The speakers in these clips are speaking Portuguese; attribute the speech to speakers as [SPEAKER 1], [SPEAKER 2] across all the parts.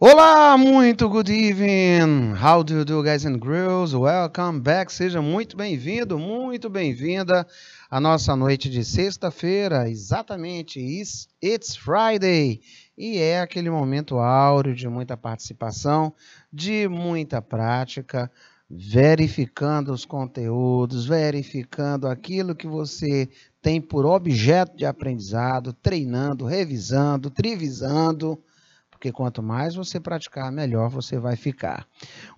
[SPEAKER 1] Olá, muito good evening. How do you do, guys and girls? Welcome back. Seja muito bem-vindo, muito bem-vinda à nossa noite de sexta-feira. Exatamente, it's Friday. E é aquele momento áureo de muita participação, de muita prática, verificando os conteúdos, verificando aquilo que você tem por objeto de aprendizado, treinando, revisando, trivisando. Porque quanto mais você praticar, melhor você vai ficar.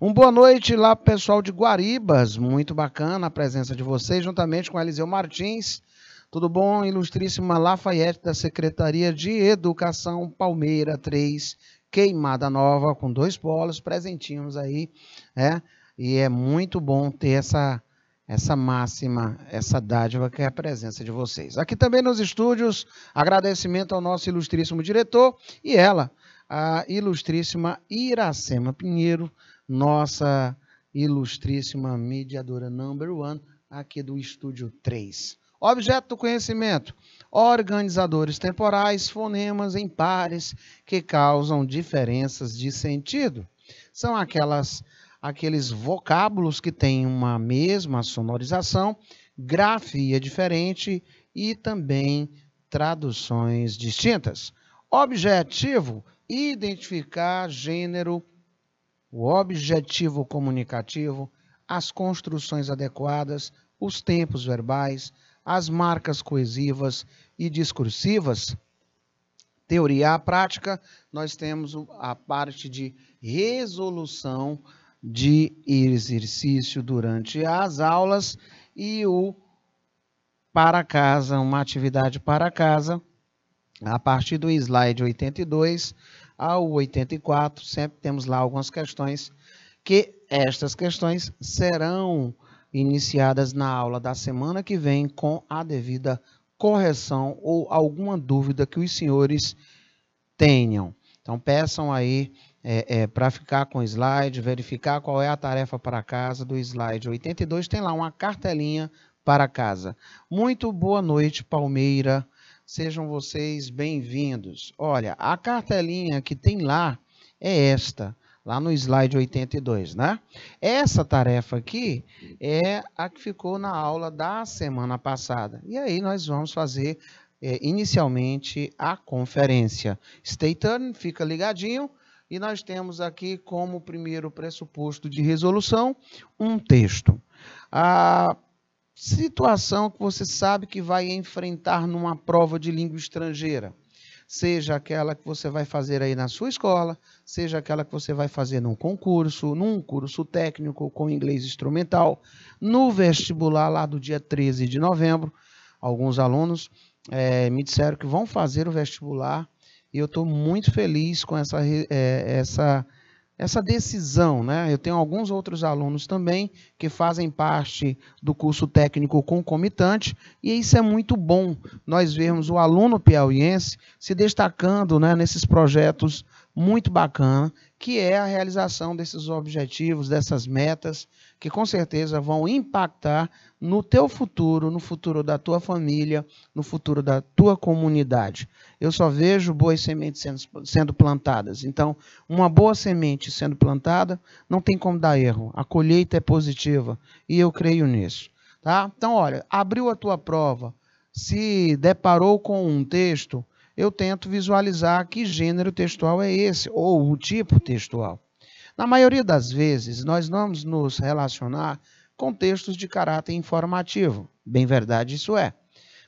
[SPEAKER 1] Boa noite lá pro pessoal de Guaribas, muito bacana a presença de vocês, juntamente com Eliseu Martins. Tudo bom? Ilustríssima Lafayette, da Secretaria de Educação, Palmeira 3, Queimada Nova, com 2 polos, presentinhos aí, né? E é muito bom ter essa máxima, essa dádiva que é a presença de vocês. Aqui também nos estúdios, agradecimento ao nosso ilustríssimo diretor e ela, a ilustríssima Iracema Pinheiro, nossa ilustríssima mediadora number 1 aqui do Estúdio 3. Objeto do conhecimento: organizadores temporais, fonemas em pares que causam diferenças de sentido. São aqueles vocábulos que têm uma mesma sonorização, grafia diferente e também traduções distintas. Objetivo: identificar gênero, o objetivo comunicativo, as construções adequadas, os tempos verbais, as marcas coesivas e discursivas. Teoria prática, nós temos a parte de resolução de exercício durante as aulas e o para casa, uma atividade para casa, a partir do slide 82 ao 84, sempre temos lá algumas questões, que estas questões serão iniciadas na aula da semana que vem com a devida correção ou alguma dúvida que os senhores tenham. Então peçam aí para ficar com o slide, verificar qual é a tarefa para casa do slide 82, tem lá uma cartelinha para casa. Muito boa noite, Palmeira. Sejam vocês bem-vindos. Olha, a cartelinha que tem lá é esta, lá no slide 82, né? Essa tarefa aqui é a que ficou na aula da semana passada. E aí nós vamos fazer inicialmente a conferência. Stay tuned, fica ligadinho. E nós temos aqui como primeiro pressuposto de resolução um texto. A situação que você sabe que vai enfrentar numa prova de língua estrangeira, seja aquela que você vai fazer aí na sua escola, seja aquela que você vai fazer num curso técnico com inglês instrumental, no vestibular lá do dia 13 de novembro, alguns alunos me disseram que vão fazer o vestibular e eu estou muito feliz com essa decisão, né? Eu tenho alguns outros alunos também que fazem parte do curso técnico concomitante e isso é muito bom, nós vermos o aluno piauiense se destacando, né, nesses projetos muito bacana, que é a realização desses objetivos, dessas metas, que com certeza vão impactar no teu futuro, no futuro da tua família, no futuro da tua comunidade. Eu só vejo boas sementes sendo plantadas. Então, uma boa semente sendo plantada, não tem como dar erro. A colheita é positiva e eu creio nisso. Tá? Então, olha, abriu a tua prova, se deparou com um texto, eu tento visualizar que gênero textual é esse, ou o tipo textual. Na maioria das vezes, nós vamos nos relacionar com textos de caráter informativo. Bem verdade, isso é.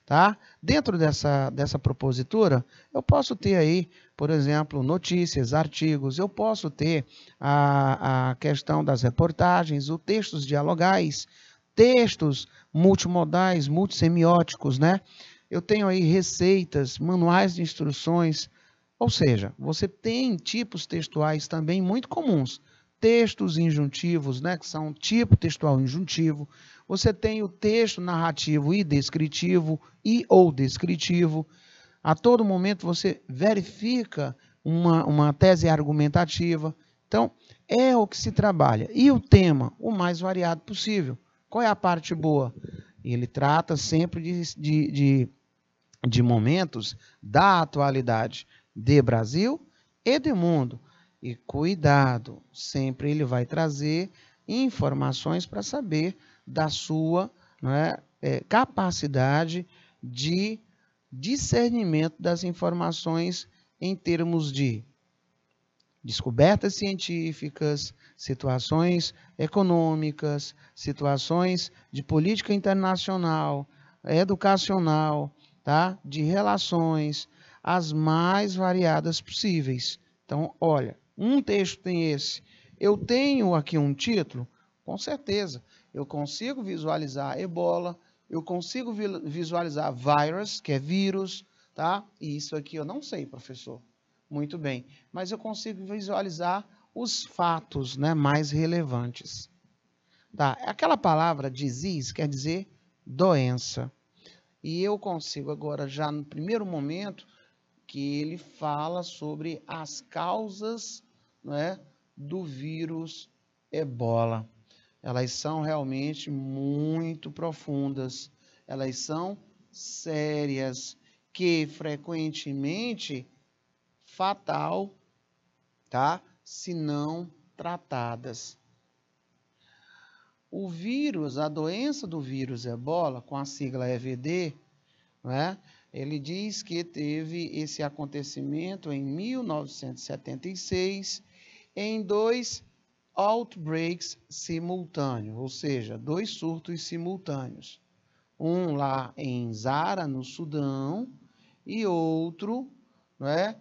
[SPEAKER 1] Tá? Dentro dessa propositura, eu posso ter aí, por exemplo, notícias, artigos, eu posso ter a questão das reportagens, os textos dialogais, textos multimodais, multissemióticos, né? Eu tenho aí receitas, manuais de instruções, ou seja, você tem tipos textuais também muito comuns. Textos injuntivos, né, que são tipo textual injuntivo. Você tem o texto narrativo e descritivo e ou descritivo. A todo momento você verifica uma tese argumentativa. Então, é o que se trabalha. E o tema, o mais variado possível. Qual é a parte boa? Ele trata sempre de momentos da atualidade de Brasil e de mundo. E cuidado, sempre ele vai trazer informações para saber da sua, não é, capacidade de discernimento das informações em termos de descobertas científicas, situações econômicas, situações de política internacional, educacional, tá? De relações, as mais variadas possíveis. Então, olha, um texto tem esse. Eu tenho aqui um título? Com certeza. Eu consigo visualizar ebola, eu consigo visualizar virus, que é vírus, tá? E isso aqui eu não sei, professor. Muito bem. Mas eu consigo visualizar os fatos, né, mais relevantes. Tá? Aquela palavra disease quer dizer doença. E eu consigo agora, já no primeiro momento, que ele fala sobre as causas, né, do vírus ebola. Elas são realmente muito profundas. Elas são sérias, que frequentemente fatal, tá? Se não tratadas. O vírus, a doença do vírus ebola, com a sigla EVD, né? Ele diz que teve esse acontecimento em 1976 em 2 outbreaks simultâneos, ou seja, 2 surtos simultâneos. Um lá em Zara, no Sudão, e outro, né,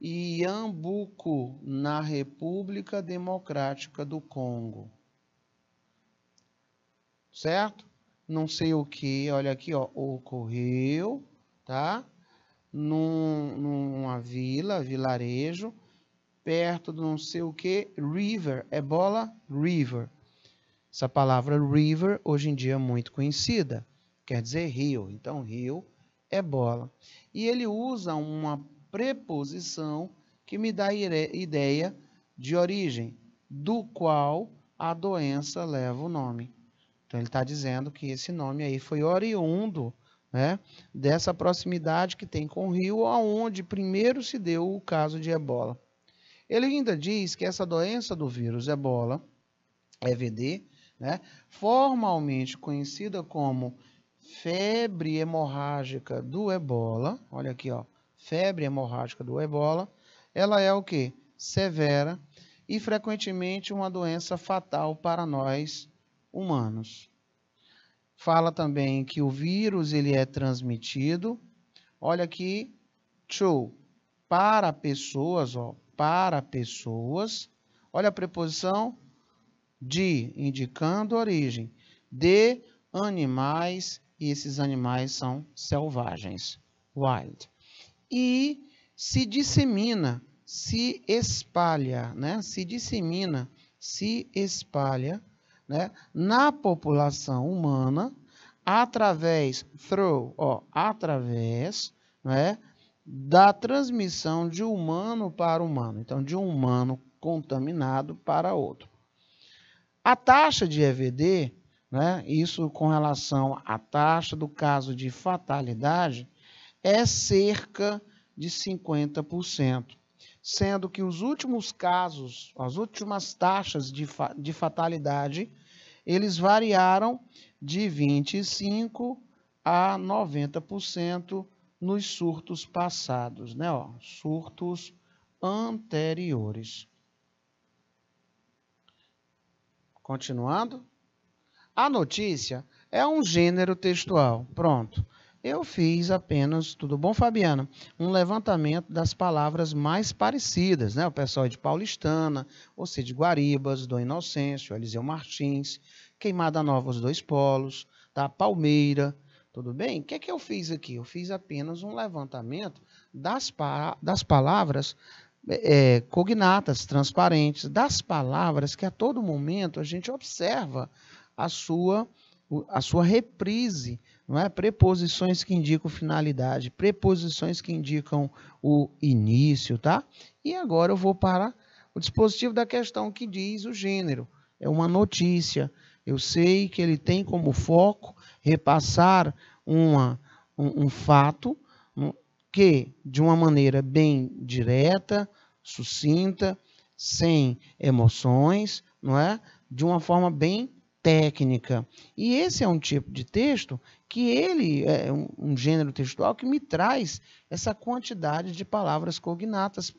[SPEAKER 1] em Iambuco, na República Democrática do Congo. Certo? Não sei o que, olha aqui, ó, ocorreu, tá? Numa vilarejo, perto do não sei o que, river, ebola river. Essa palavra river, hoje em dia é muito conhecida, quer dizer rio. Então, rio, ebola. E ele usa uma preposição que me dá ideia de origem, do qual a doença leva o nome. Então, ele está dizendo que esse nome aí foi oriundo, né, dessa proximidade que tem com o rio, onde primeiro se deu o caso de ebola. Ele ainda diz que essa doença do vírus ebola, EVD, né, formalmente conhecida como febre hemorrágica do ebola, olha aqui, ó, febre hemorrágica do ebola, ela é o quê? Severa e frequentemente uma doença fatal para nós humanos. Fala também que o vírus ele é transmitido, olha aqui, para pessoas, ó, para pessoas, olha a preposição de, indicando origem, de animais, e esses animais são selvagens, wild. E se dissemina, se espalha, né? Se dissemina, se espalha, né, na população humana através, através, né, da transmissão de humano para humano. Então, de um humano contaminado para outro. A taxa de EVD, né, isso com relação à taxa do caso de fatalidade, é cerca de 50%. Sendo que os últimos casos, as últimas taxas de fatalidade, eles variaram de 25% a 90% nos surtos passados, né? Ó, surtos anteriores. Continuando. A notícia é um gênero textual. Pronto. Eu fiz apenas, tudo bom, Fabiana? Um levantamento das palavras mais parecidas, né? O pessoal de Paulistana, você de Guaribas, Dom Inocêncio, Eliseu Martins, Queimada Nova, os Dois Polos, tá? Palmeira, tudo bem? O que é que eu fiz aqui? Eu fiz apenas um levantamento das palavras cognatas, transparentes, das palavras que a todo momento a gente observa a sua reprise, não é? Preposições que indicam finalidade, preposições que indicam o início, tá? E agora eu vou para o dispositivo da questão que diz o gênero. É uma notícia. Eu sei que ele tem como foco repassar um fato que, de uma maneira bem direta, sucinta, sem emoções, não é? De uma forma bem técnica. E esse é um tipo de texto que ele é um gênero textual que me traz essa quantidade de palavras cognatas.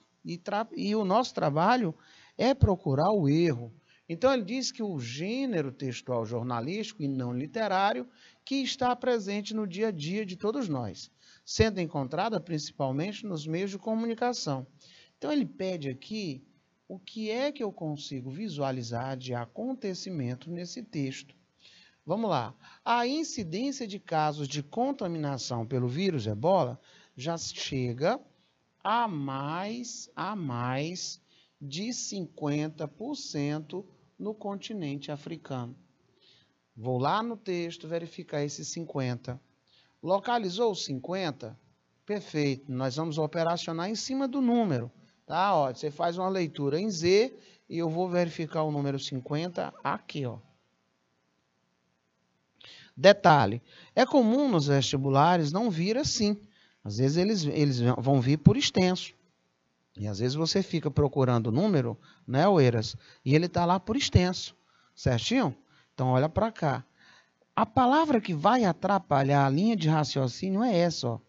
[SPEAKER 1] E o nosso trabalho é procurar o erro. Então, ele diz que o gênero textual jornalístico e não literário que está presente no dia a dia de todos nós, sendo encontrada principalmente nos meios de comunicação. Então, ele pede aqui o que é que eu consigo visualizar de acontecimento nesse texto. Vamos lá. A incidência de casos de contaminação pelo vírus Ebola já chega a mais de 50% no continente africano. Vou lá no texto verificar esses 50. Localizou os 50? Perfeito. Nós vamos operacionar em cima do número. Tá? Ó, você faz uma leitura em Z e eu vou verificar o número 50 aqui. Ó. Detalhe, é comum nos vestibulares não vir assim. Às vezes eles vão vir por extenso. E às vezes você fica procurando o número, né, Oeiras? E ele está lá por extenso. Certinho? Então, olha para cá. A palavra que vai atrapalhar a linha de raciocínio é essa. Ó.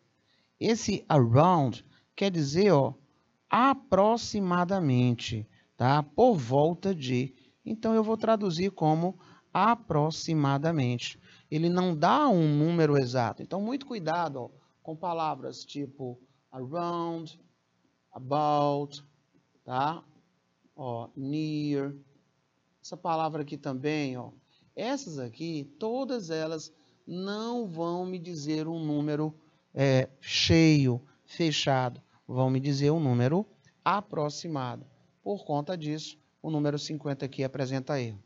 [SPEAKER 1] Esse around quer dizer, ó, aproximadamente, tá? Por volta de. Então, eu vou traduzir como aproximadamente. Ele não dá um número exato. Então, muito cuidado ó, com palavras tipo around, about, tá? Ó, near. Essa palavra aqui também, ó. Essas aqui, todas elas não vão me dizer um número cheio, fechado. Vão me dizer um número aproximado. Por conta disso, o número 50 aqui apresenta erro.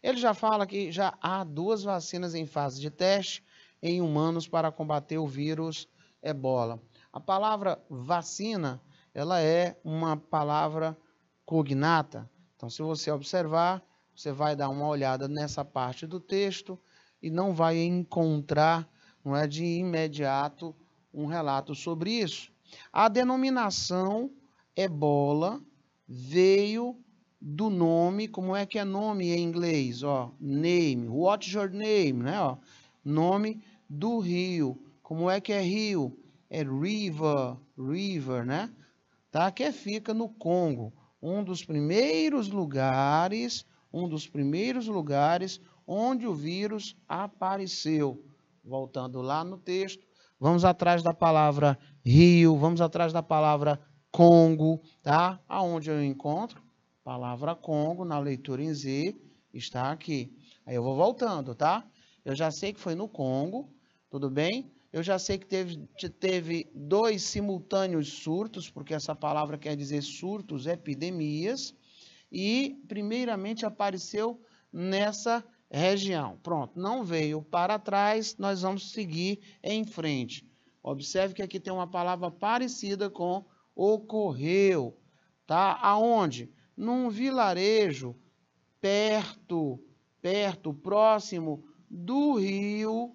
[SPEAKER 1] Ele já fala que já há 2 vacinas em fase de teste em humanos para combater o vírus Ebola. A palavra vacina, ela é uma palavra cognata. Então, se você observar, você vai dar uma olhada nessa parte do texto e não vai encontrar, não é de imediato, um relato sobre isso. A denominação Ebola veio do nome, como é que é nome em inglês? Ó, name, what's your name? Né? Ó, nome do rio. Como é que é rio? É river, né? Tá? Que fica no Congo, um dos primeiros lugares onde o vírus apareceu. Voltando lá no texto, vamos atrás da palavra rio, vamos atrás da palavra Congo, tá? Aonde eu encontro? Palavra Congo, na leitura em Z, está aqui. Aí eu vou voltando, tá? Eu já sei que foi no Congo, tudo bem? Eu já sei que teve 2 simultâneos surtos, porque essa palavra quer dizer surtos, epidemias, e primeiramente apareceu nessa região. Pronto, não veio para trás, nós vamos seguir em frente. Observe que aqui tem uma palavra parecida com ocorreu, tá? Aonde? Num vilarejo perto, próximo do rio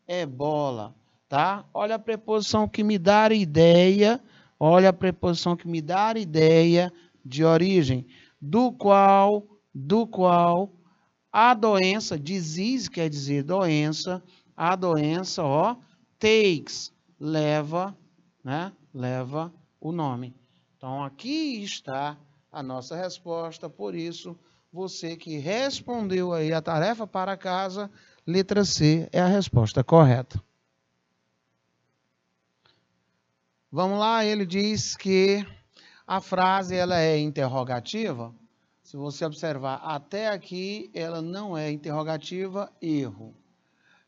[SPEAKER 1] Ebola, tá? Olha a preposição que me dá ideia, de origem, do qual a doença, disease quer dizer doença, a doença, ó, takes, leva, né? Leva o nome. Então, aqui está a nossa resposta, por isso, você que respondeu aí a tarefa para casa, letra C é a resposta correta. Vamos lá, ele diz que a frase ela é interrogativa. Se você observar até aqui, ela não é interrogativa, erro.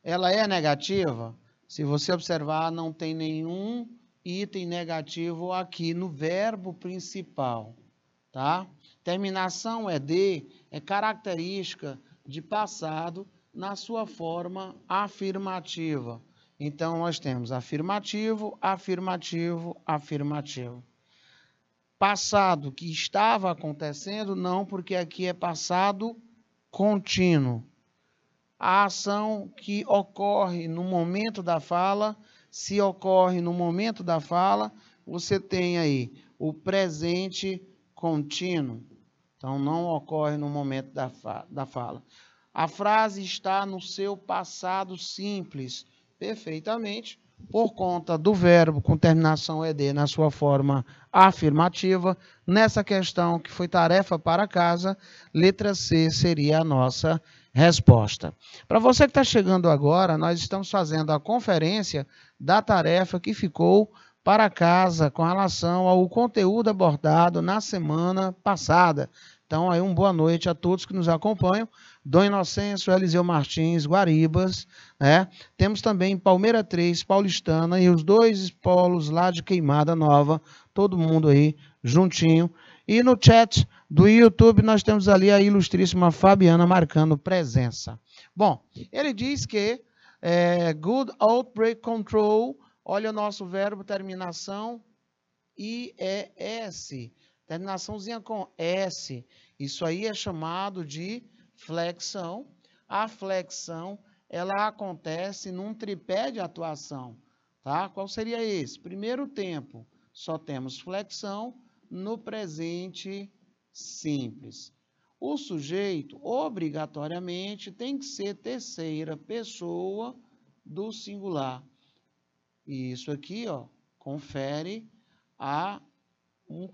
[SPEAKER 1] Ela é negativa? Se você observar, não tem nenhum item negativo aqui no verbo principal, tá? Terminação ED é característica de passado na sua forma afirmativa. Então, nós temos afirmativo, afirmativo, afirmativo. Passado que estava acontecendo, não, porque aqui é passado contínuo. A ação que ocorre no momento da fala, se ocorre no momento da fala, você tem aí o presente contínuo. Então, não ocorre no momento da fala. A frase está no seu passado simples, perfeitamente, por conta do verbo com terminação ED na sua forma afirmativa. Nessa questão que foi tarefa para casa, letra C seria a nossa resposta. Para você que está chegando agora, nós estamos fazendo a conferência da tarefa que ficou para casa com relação ao conteúdo abordado na semana passada. Então, aí, boa noite a todos que nos acompanham. Dom Inocêncio, Eliseu Martins, Guaribas, né? Temos também Palmeira 3, Paulistana e os dois polos lá de Queimada Nova, todo mundo aí juntinho. E no chat do YouTube nós temos ali a ilustríssima Fabiana marcando presença. Bom, ele diz que good outbreak control, olha o nosso verbo, terminação IES, terminaçãozinha com S. Isso aí é chamado de flexão. A flexão, ela acontece num tripé de atuação, tá? Qual seria esse? Primeiro tempo, só temos flexão no presente simples. O sujeito, obrigatoriamente, tem que ser terceira pessoa do singular. E isso aqui, ó, confere a um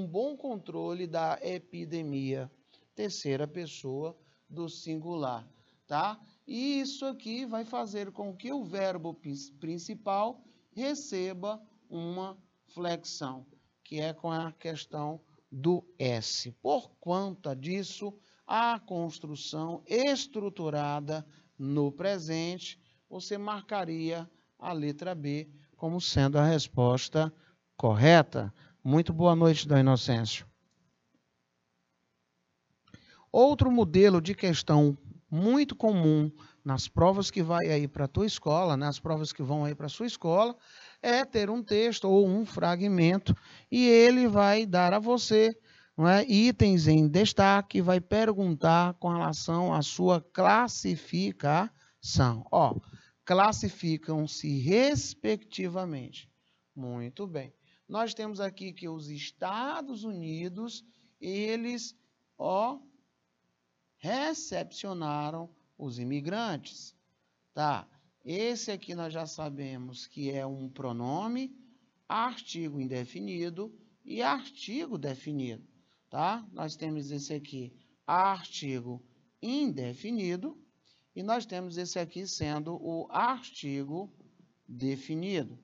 [SPEAKER 1] bom controle da epidemia. Terceira pessoa do singular, tá? E isso aqui vai fazer com que o verbo principal receba uma flexão, que é com a questão do S. Por conta disso, a construção estruturada no presente, você marcaria a letra B como sendo a resposta correta. Muito boa noite, Dom Inocêncio. Outro modelo de questão muito comum nas provas que vai aí para a tua escola, nas provas que vão aí para a sua escola, é ter um texto ou um fragmento e ele vai dar a você, não é, itens em destaque, vai perguntar com relação à sua classificação. Ó, classificam-se respectivamente. Muito bem. Nós temos aqui que os Estados Unidos, eles, ó, recepcionaram os imigrantes, tá? Esse aqui nós já sabemos que é um pronome, artigo indefinido e artigo definido, tá? Nós temos esse aqui, artigo indefinido, e nós temos esse aqui sendo o artigo definido.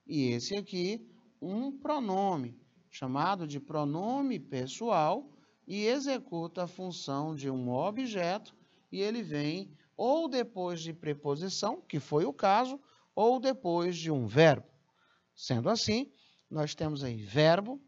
[SPEAKER 1] E esse aqui, um pronome, chamado de pronome pessoal, e executa a função de um objeto, e ele vem ou depois de preposição, que foi o caso, ou depois de um verbo. Sendo assim, nós temos aí verbo,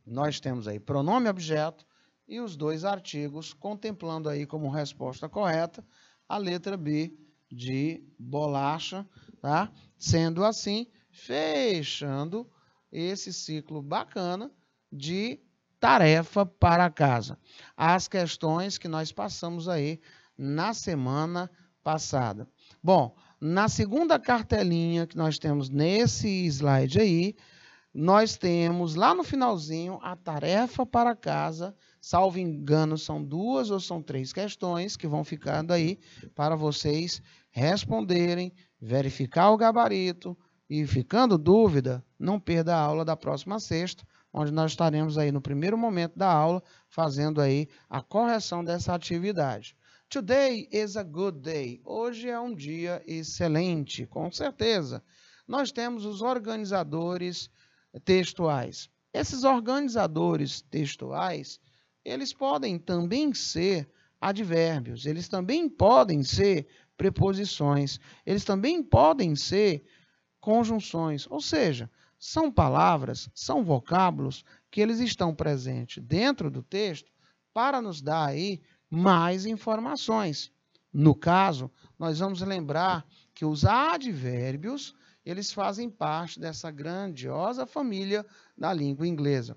[SPEAKER 1] nós temos aí pronome objeto, e os dois artigos, contemplando aí como resposta correta a letra B de bolacha, tá? Sendo assim, fechando esse ciclo bacana de tarefa para casa. As questões que nós passamos aí na semana passada. Bom, na segunda cartelinha que nós temos nesse slide aí, nós temos lá no finalzinho a tarefa para casa. Salvo engano, são 2 ou são 3 questões que vão ficando aí para vocês responderem, verificar o gabarito e, ficando dúvida, não perda a aula da próxima sexta, onde nós estaremos aí no primeiro momento da aula, fazendo aí a correção dessa atividade. Today is a good day. Hoje é um dia excelente, com certeza. Nós temos os organizadores textuais. Esses organizadores textuais, eles podem também ser advérbios, eles também podem ser preposições, eles também podem ser conjunções, ou seja, são palavras, são vocábulos que eles estão presentes dentro do texto para nos dar aí mais informações. No caso, nós vamos lembrar que os advérbios, eles fazem parte dessa grandiosa família da língua inglesa.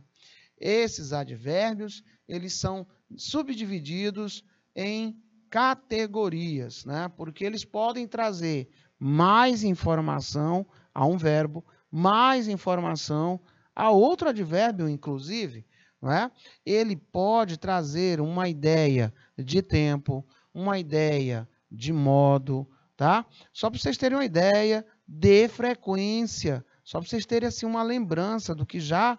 [SPEAKER 1] Esses advérbios, eles são subdivididos em categorias, né? Porque eles podem trazer mais informação a um verbo, mais informação a outro advérbio, inclusive. não é? Ele pode trazer uma ideia de tempo, uma ideia de modo, tá? Só para vocês terem uma ideia de frequência, só para vocês terem assim uma lembrança do que já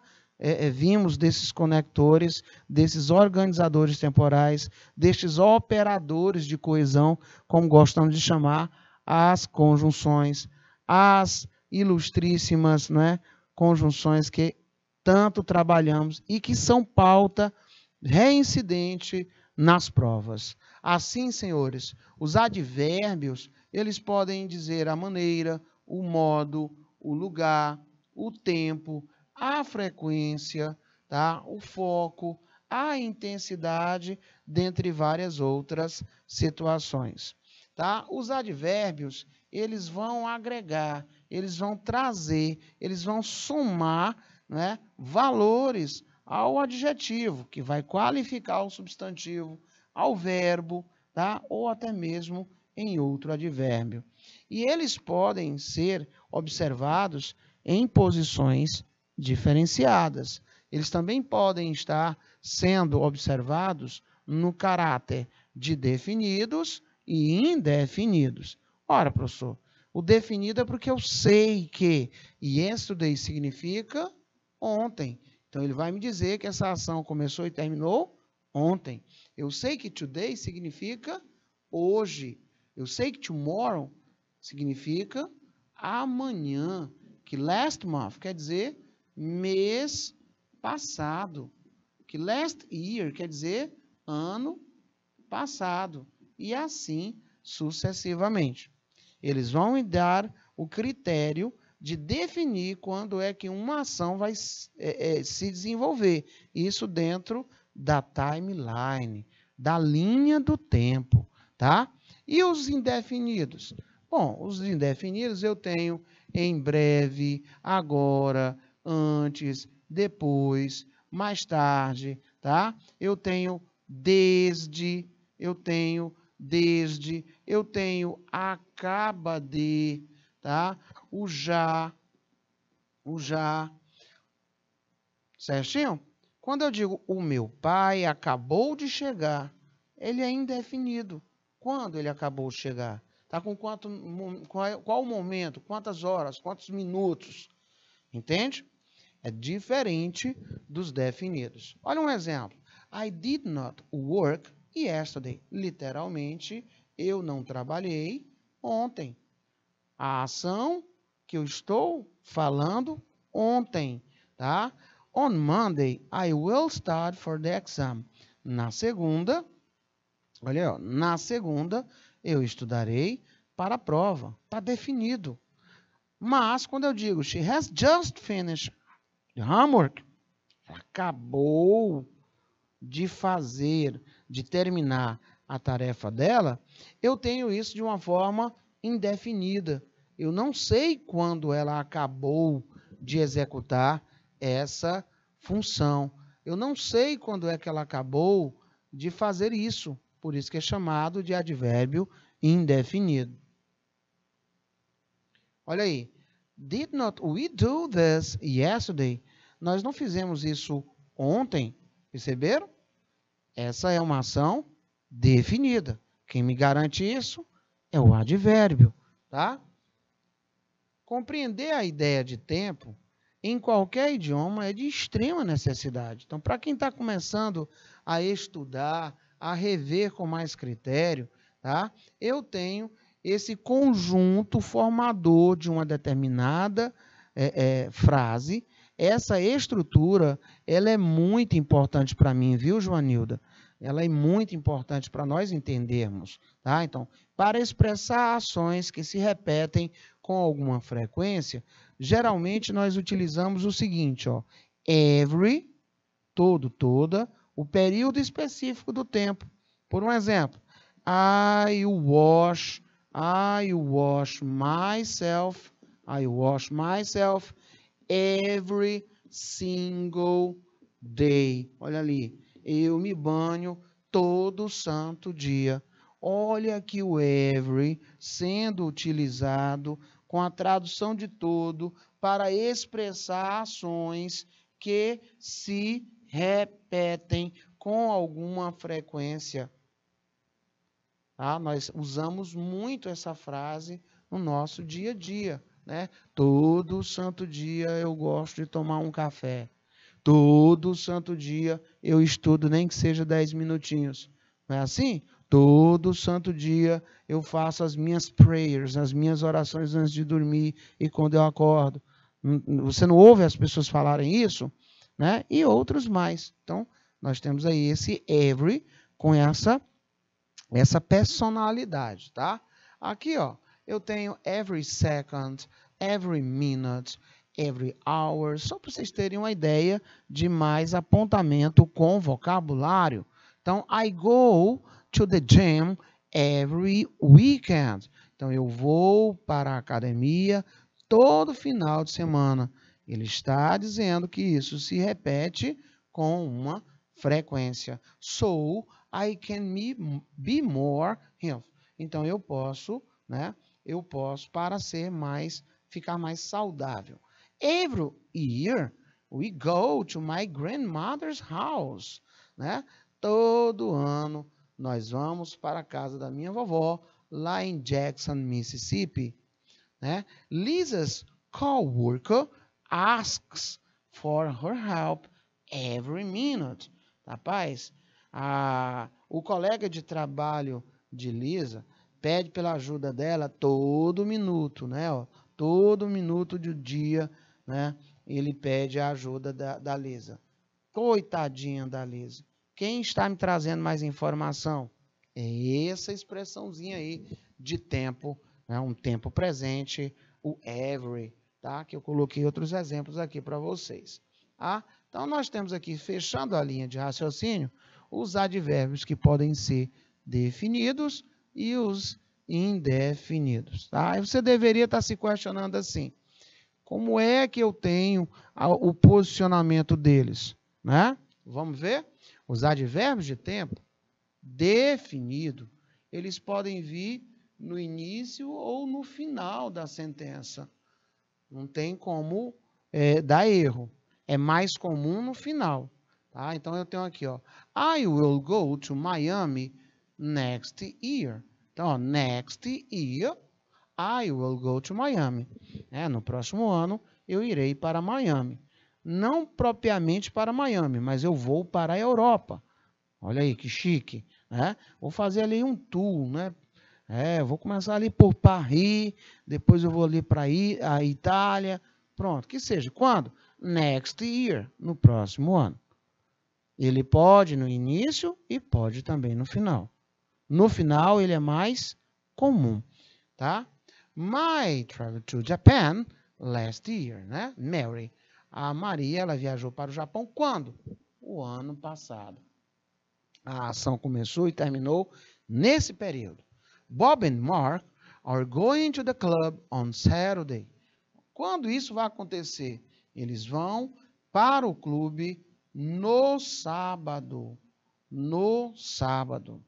[SPEAKER 1] vimos desses conectores, desses organizadores temporais, destes operadores de coesão, como gostamos de chamar, as conjunções, as ilustríssimas, né, conjunções que tanto trabalhamos e que são pauta reincidente nas provas. Assim, senhores, os advérbios, eles podem dizer a maneira, o modo, o lugar, o tempo, a frequência, tá? O foco, a intensidade, dentre várias outras situações. Tá? Os advérbios, eles vão agregar, eles vão trazer, eles vão somar, né, valores ao adjetivo, que vai qualificar o substantivo, ao verbo, tá? Ou até mesmo em outro advérbio. E eles podem ser observados em posições diferenciadas. Eles também podem estar sendo observados no caráter de definidos e indefinidos. Ora, professor, o definido é porque eu sei que yesterday significa ontem. Então, ele vai me dizer que essa ação começou e terminou ontem. Eu sei que today significa hoje. Eu sei que tomorrow significa amanhã. Que last month quer dizer mês passado. Que last year quer dizer ano passado. E assim sucessivamente. Eles vão me dar o critério de definir quando é que uma ação vai se desenvolver. Isso dentro da timeline, da linha do tempo, tá? E os indefinidos? Bom, os indefinidos eu tenho em breve, agora, antes, depois, mais tarde, tá? Eu tenho desde, eu tenho acaba de, tá? O já, certinho? Quando eu digo o meu pai acabou de chegar, ele é indefinido. Quando ele acabou de chegar? Tá com qual o momento? Quantas horas? Quantos minutos? Entende? É diferente dos definidos. Olha um exemplo. I did not work yesterday. Literalmente, eu não trabalhei ontem. A ação que eu estou falando ontem, tá? On Monday, I will start for the exam. Na segunda, olha, ó, na segunda, eu estudarei para a prova. Está definido. Mas, quando eu digo she has just finished the homework, ela acabou de fazer, de terminar a tarefa dela, eu tenho isso de uma forma indefinida. Eu não sei quando ela acabou de executar essa função. Eu não sei quando é que ela acabou de fazer isso. Por isso que é chamado de advérbio indefinido. Olha aí. Did not we do this yesterday? Nós não fizemos isso ontem. Perceberam? Essa é uma ação definida. Quem me garante isso é o advérbio, tá? Compreender a ideia de tempo em qualquer idioma é de extrema necessidade. Então, para quem está começando a estudar, a rever com mais critério, tá? Eu tenho esse conjunto formador de uma determinada frase. Essa estrutura, ela é muito importante para mim, viu, Joanilda? Ela é muito importante para nós entendermos, tá? Então, para expressar ações que se repetem com alguma frequência, geralmente nós utilizamos o seguinte, ó, every, todo, toda, o período específico do tempo. Por um exemplo, I wash myself every single day. Olha ali, eu me banho todo santo dia. Olha aqui o every sendo utilizado com a tradução de todo para expressar ações que se repetem com alguma frequência. Tá? Nós usamos muito essa frase no nosso dia a dia, né? Todo santo dia eu gosto de tomar um café. Todo santo dia eu estudo, nem que seja 10 minutinhos. Não é assim? Todo santo dia eu faço as minhas prayers, as minhas orações antes de dormir e quando eu acordo. Você não ouve as pessoas falarem isso? Né? E outros mais. Então, nós temos aí esse every com essa personalidade, tá? Aqui, ó, eu tenho every second, every minute, every hour, só para vocês terem uma ideia de mais apontamento com vocabulário. Então, I go to the gym every weekend. Então, eu vou para a academia todo final de semana. Ele está dizendo que isso se repete com uma frequência. So, I can be more healthy. Então, eu posso, né? Eu posso para ficar mais saudável. Every year, we go to my grandmother's house, né? Todo ano, nós vamos para a casa da minha vovó, lá em Jackson, Mississippi, né? Lisa's coworker asks for her help every minute. Rapaz, o colega de trabalho de Lisa pede pela ajuda dela todo minuto, né? Ó, todo minuto do dia, né? Ele pede a ajuda da Lisa. Coitadinha da Lisa. Quem está me trazendo mais informação? É essa expressãozinha aí de tempo, né? Um tempo presente, o every, tá? Que eu coloquei outros exemplos aqui para vocês. Tá? Então, nós temos aqui, fechando a linha de raciocínio, os advérbios que podem ser definidos e os indefinidos. Tá? E você deveria estar se questionando assim, como é que eu tenho o posicionamento deles? Né? Vamos ver? Os advérbios de tempo definido, eles podem vir no início ou no final da sentença. Não tem como dar erro. É mais comum no final. Tá? Então, eu tenho aqui, ó, I will go to Miami next year. Então, ó, next year, I will go to Miami. No próximo ano, eu irei para Miami. Não propriamente para Miami, mas eu vou para a Europa. Olha aí, que chique. Né? Vou fazer ali um tour, né? Vou começar ali por Paris, depois eu vou ali para a Itália. Pronto, que seja. Quando? Next year, no próximo ano. Ele pode no início e pode também no final. No final, ele é mais comum, tá? My travel to Japan last year, né? Mary. A Maria, ela viajou para o Japão quando? O ano passado. A ação começou e terminou nesse período. Bob and Mark are going to the club on Saturday. Quando isso vai acontecer? Eles vão para o clube no sábado. No sábado.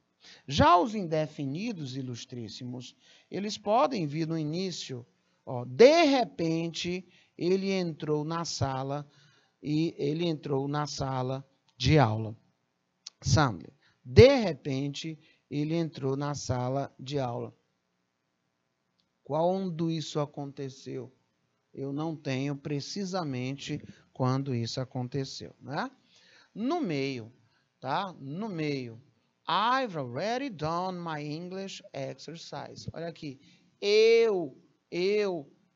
[SPEAKER 1] Já os indefinidos, ilustríssimos, eles podem vir no início. Ó, de repente, ele entrou na sala de aula. Suddenly. De repente, ele entrou na sala de aula. Quando isso aconteceu? Eu não tenho precisamente quando isso aconteceu, né? No meio, tá? No meio. I've already done my English exercise. Olha aqui. Eu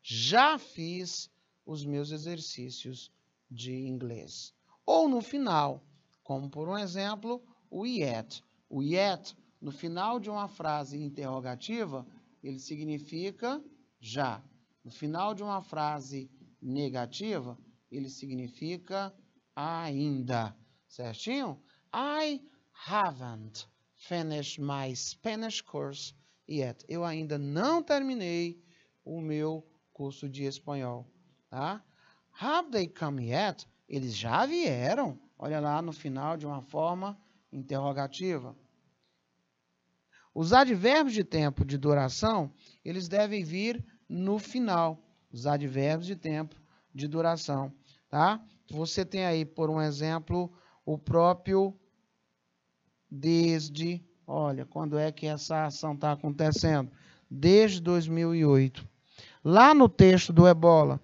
[SPEAKER 1] já fiz os meus exercícios de inglês. Ou no final, como por um exemplo, o yet. O yet, no final de uma frase interrogativa, ele significa já. No final de uma frase negativa, ele significa ainda. Certinho? I haven't finished my Spanish course yet. Eu ainda não terminei o meu curso de espanhol. Tá? Have they come yet? Eles já vieram. Olha lá no final de uma forma interrogativa. Os advérbios de tempo de duração, eles devem vir no final. Os advérbios de tempo de duração. Tá? Você tem aí, por um exemplo, o próprio desde, olha, quando é que essa ação está acontecendo? Desde 2008. Lá no texto do Ebola,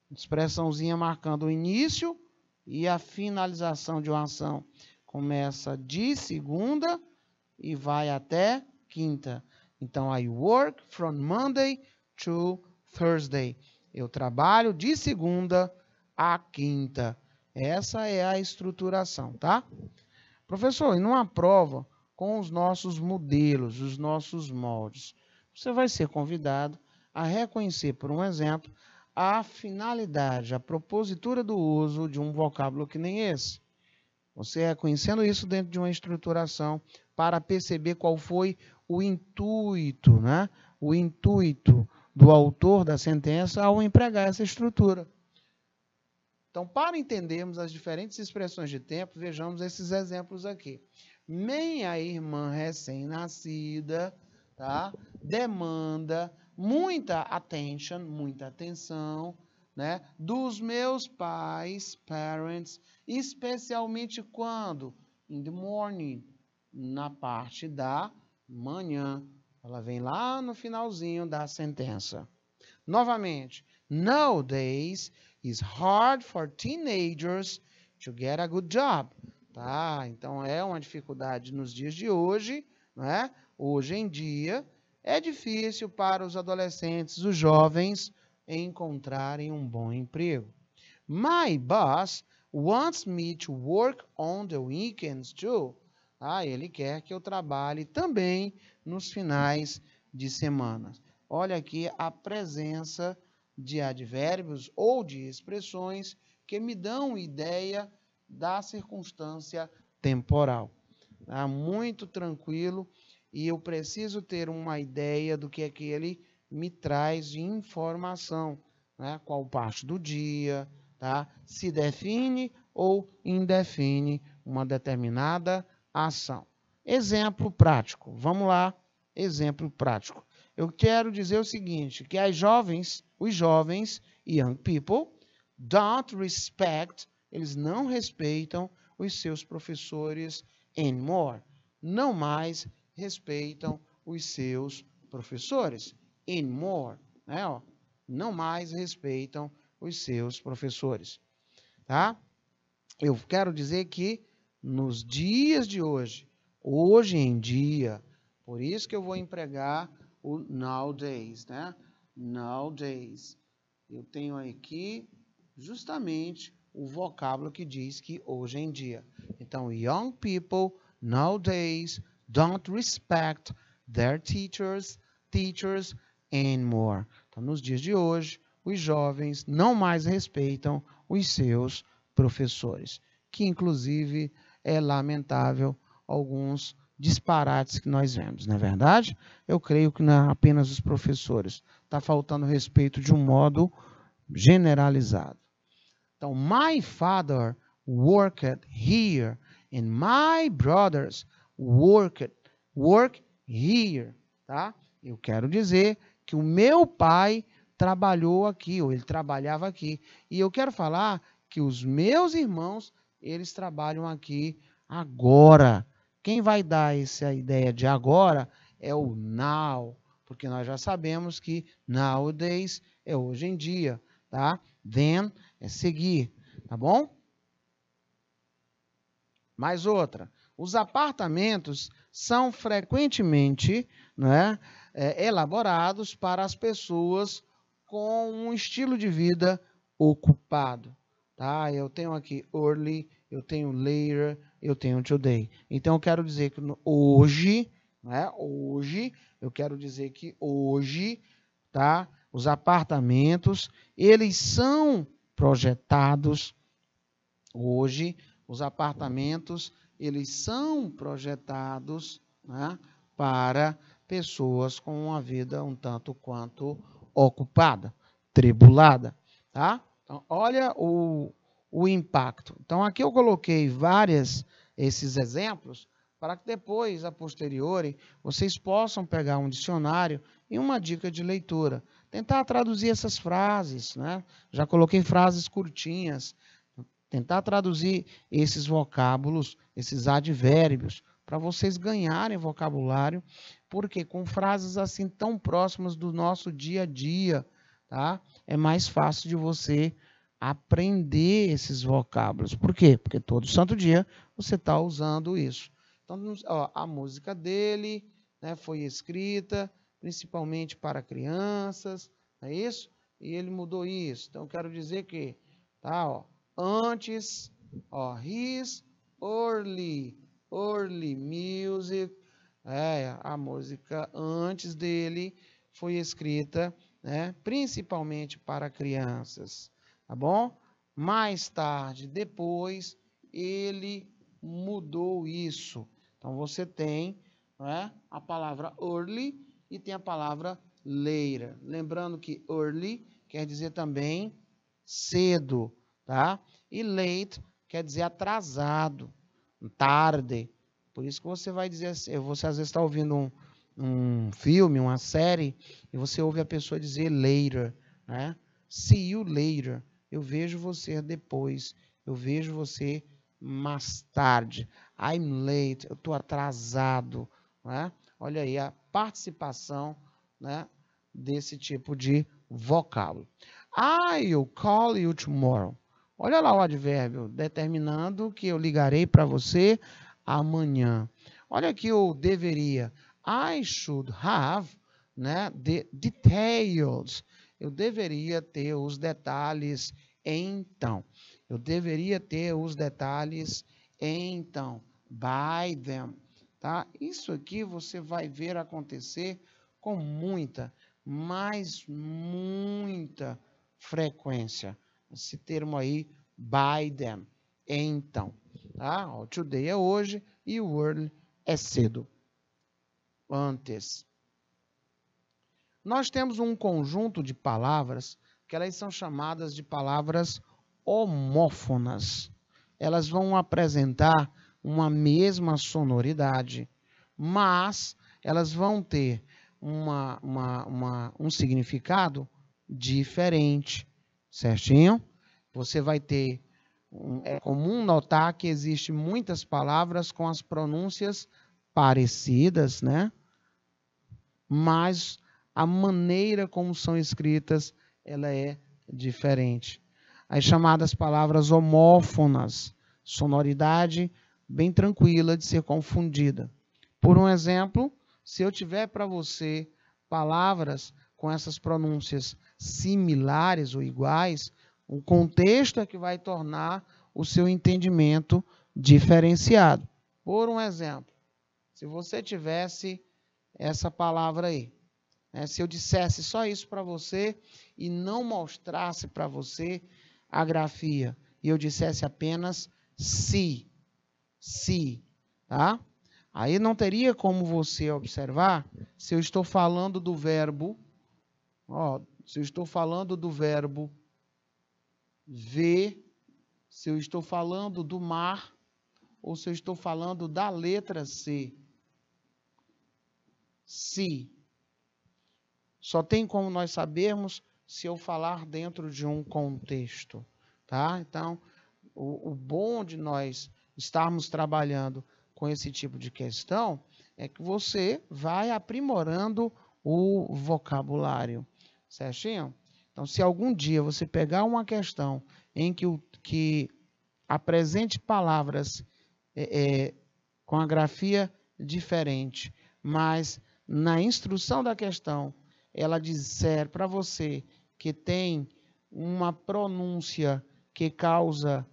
[SPEAKER 1] expressãozinha marcando o início e a finalização de uma ação. Começa de segunda e vai até quinta. Então, I work from Monday to Thursday. Eu trabalho de segunda a quinta. Essa é a estruturação, tá? Professor, e numa prova com os nossos modelos, os nossos moldes, você vai ser convidado a reconhecer, por um exemplo, a finalidade, a propositura do uso de um vocábulo que nem esse. Você reconhecendo isso dentro de uma estruturação para perceber qual foi o intuito, né? O intuito do autor da sentença ao empregar essa estrutura. Então, para entendermos as diferentes expressões de tempo, vejamos esses exemplos aqui. Minha irmã recém-nascida, tá? Demanda muita attention, muita atenção, né? Dos meus pais, parents, especialmente quando? In the morning, na parte da manhã. Ela vem lá no finalzinho da sentença. Novamente, nowadays it's hard for teenagers to get a good job. Tá? Então, é uma dificuldade nos dias de hoje, né? Hoje em dia, é difícil para os adolescentes, os jovens, encontrarem um bom emprego. My boss wants me to work on the weekends too. Ah, ele quer que eu trabalhe também nos finais de semana. Olha aqui a presença de advérbios ou de expressões que me dão ideia da circunstância temporal. Tá? Muito tranquilo e eu preciso ter uma ideia do que é que ele me traz de informação, né? Qual parte do dia, tá? Se define ou indefine uma determinada ação. Exemplo prático. Vamos lá, exemplo prático. Eu quero dizer o seguinte, que os jovens, young people, don't respect, eles não respeitam os seus professores anymore. Não mais respeitam os seus professores. Anymore, né? Ó, não mais respeitam os seus professores. Tá? Eu quero dizer que nos dias de hoje, hoje em dia, por isso que eu vou empregar o nowadays, né? Nowadays. Eu tenho aqui justamente o vocábulo que diz que hoje em dia. Então, young people nowadays don't respect their teachers anymore. Então, nos dias de hoje, os jovens não mais respeitam os seus professores, que inclusive é lamentável alguns disparates que nós vemos, não é verdade? Eu creio que não é apenas os professores. Está faltando respeito de um modo generalizado. Então, my father worked here and my brothers work here, tá? Eu quero dizer que o meu pai trabalhou aqui, ou ele trabalhava aqui. E eu quero falar que os meus irmãos, eles trabalham aqui agora. Quem vai dar essa ideia de agora é o now, porque nós já sabemos que nowadays é hoje em dia, tá? Then é seguir, tá bom? Mais outra. Os apartamentos são frequentemente, né, elaborados para as pessoas com um estilo de vida ocupado. Tá? Eu tenho aqui early, eu tenho later, eu tenho today. Então, eu quero dizer que hoje, né, hoje, eu quero dizer que hoje, tá, os apartamentos, eles são projetados, hoje, os apartamentos, eles são projetados, né, para pessoas com uma vida um tanto quanto ocupada, tribulada, tá? Então, olha o impacto. Então, aqui eu coloquei esses exemplos para que depois, a posteriori, vocês possam pegar um dicionário e uma dica de leitura. Tentar traduzir essas frases, né? Já coloquei frases curtinhas. tentar traduzir esses vocábulos, esses advérbios, para vocês ganharem vocabulário, porque com frases assim tão próximas do nosso dia a dia, tá? É mais fácil de você aprender esses vocábulos. Por quê? Porque todo santo dia você está usando isso. Então, ó, a música dele, né, foi escrita principalmente para crianças, não é isso? E ele mudou isso. Então, eu quero dizer que, tá, ó, antes, ó, his early music, a música antes dele foi escrita, né, principalmente para crianças, tá bom? Mais tarde, depois, ele mudou isso. Então, você tem, né, a palavra early e tem a palavra later. Lembrando que early quer dizer também cedo, tá? E late quer dizer atrasado, tarde. Por isso que você vai dizer assim, você às vezes está ouvindo um filme, uma série, e você ouve a pessoa dizer later, né? See you later. Eu vejo você depois. Eu vejo você mais tarde. I'm late. Eu estou atrasado, né? Olha aí a participação, né, desse tipo de vocábulo. I'll call you tomorrow. Olha lá o advérbio, determinando que eu ligarei para você amanhã. Olha aqui o deveria. I should have, né, the details. Eu deveria ter os detalhes então. Eu deveria ter os detalhes então. By them. Tá? Isso aqui você vai ver acontecer com muita, mas muita frequência. Esse termo aí, by them, então. Tá? O today é hoje e o early é cedo, antes. Nós temos um conjunto de palavras que elas são chamadas de palavras homófonas. Elas vão apresentar uma mesma sonoridade, mas elas vão ter um significado diferente, certinho? Você vai ter, é comum notar que existem muitas palavras com as pronúncias parecidas, né? Mas a maneira como são escritas, ela é diferente. As chamadas palavras homófonas, sonoridade bem tranquila de ser confundida. Por um exemplo, se eu tiver para você palavras com essas pronúncias similares ou iguais, o contexto é que vai tornar o seu entendimento diferenciado. Por um exemplo, se você tivesse essa palavra aí, né, se eu dissesse só isso para você e não mostrasse para você a grafia, e eu dissesse apenas se, tá? Aí não teria como você observar se eu estou falando do verbo, ó, se eu estou falando do verbo ver, se eu estou falando do mar, ou se eu estou falando da letra C. Se. Só tem como nós sabermos se eu falar dentro de um contexto, tá? Então, o bom de nós estarmos trabalhando com esse tipo de questão é que você vai aprimorando o vocabulário, certinho? Então, se algum dia você pegar uma questão em que apresente palavras com a grafia diferente, mas na instrução da questão ela disser para você que tem uma pronúncia que causa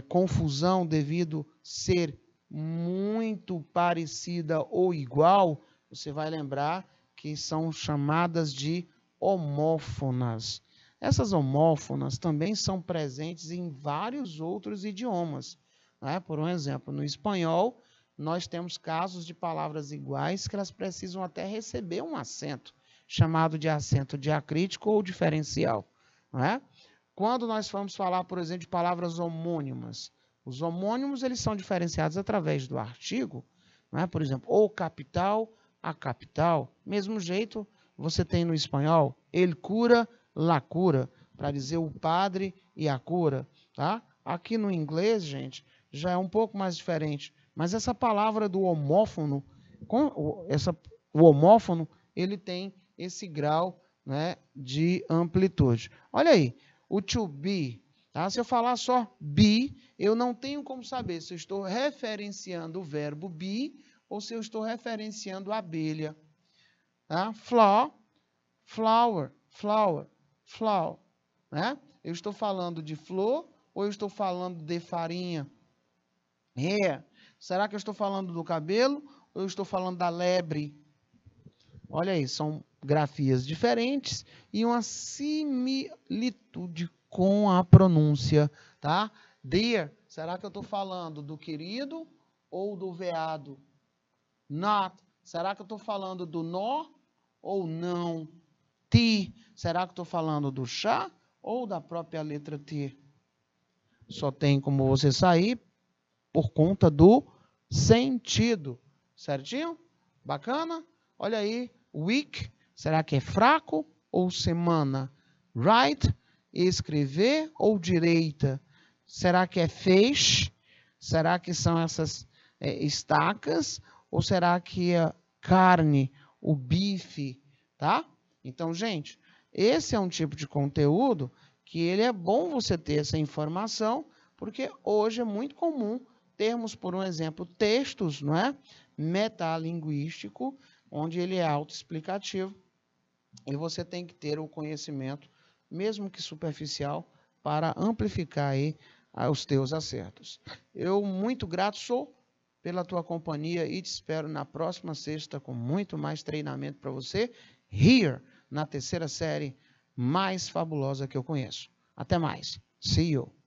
[SPEAKER 1] confusão devido ser muito parecida ou igual, você vai lembrar que são chamadas de homófonas. Essas homófonas também são presentes em vários outros idiomas, né? Por um exemplo, no espanhol, nós temos casos de palavras iguais que elas precisam até receber um acento, chamado de acento diacrítico ou diferencial, não é? Quando nós vamos falar, por exemplo, de palavras homônimas, os homônimos eles são diferenciados através do artigo, não é? Por exemplo, o capital, a capital. Mesmo jeito, você tem no espanhol, el cura, la cura, para dizer o padre e a cura, tá? Aqui no inglês, gente, já é um pouco mais diferente. Mas essa palavra do homófono, o homófono, ele tem esse grau, né, de amplitude. Olha aí, o to be, tá? Se eu falar só be, eu não tenho como saber se eu estou referenciando o verbo be ou se eu estou referenciando a abelha. Tá? Flower, né? Eu estou falando de flor ou eu estou falando de farinha? Hair. Será que eu estou falando do cabelo ou eu estou falando da lebre? Olha aí, são grafias diferentes e uma similitude com a pronúncia, tá? Dear, será que eu estou falando do querido ou do veado? Not, será que eu estou falando do nó ou não? Tea, será que eu estou falando do chá ou da própria letra T? Só tem como você sair por conta do sentido, certinho? Bacana? Olha aí, week, será que é fraco ou semana? Right, escrever ou direita? Será que é feixe? Será que são essas estacas? Ou será que é carne, o bife, tá? Então, gente, esse é um tipo de conteúdo que ele é bom você ter essa informação, porque hoje é muito comum termos, por um exemplo, textos, não é? Metalinguístico, onde ele é autoexplicativo, e você tem que ter o conhecimento, mesmo que superficial, para amplificar aí os teus acertos. Eu muito grato sou pela tua companhia e te espero na próxima sexta com muito mais treinamento para você, here, na terceira série mais fabulosa que eu conheço. Até mais. See you.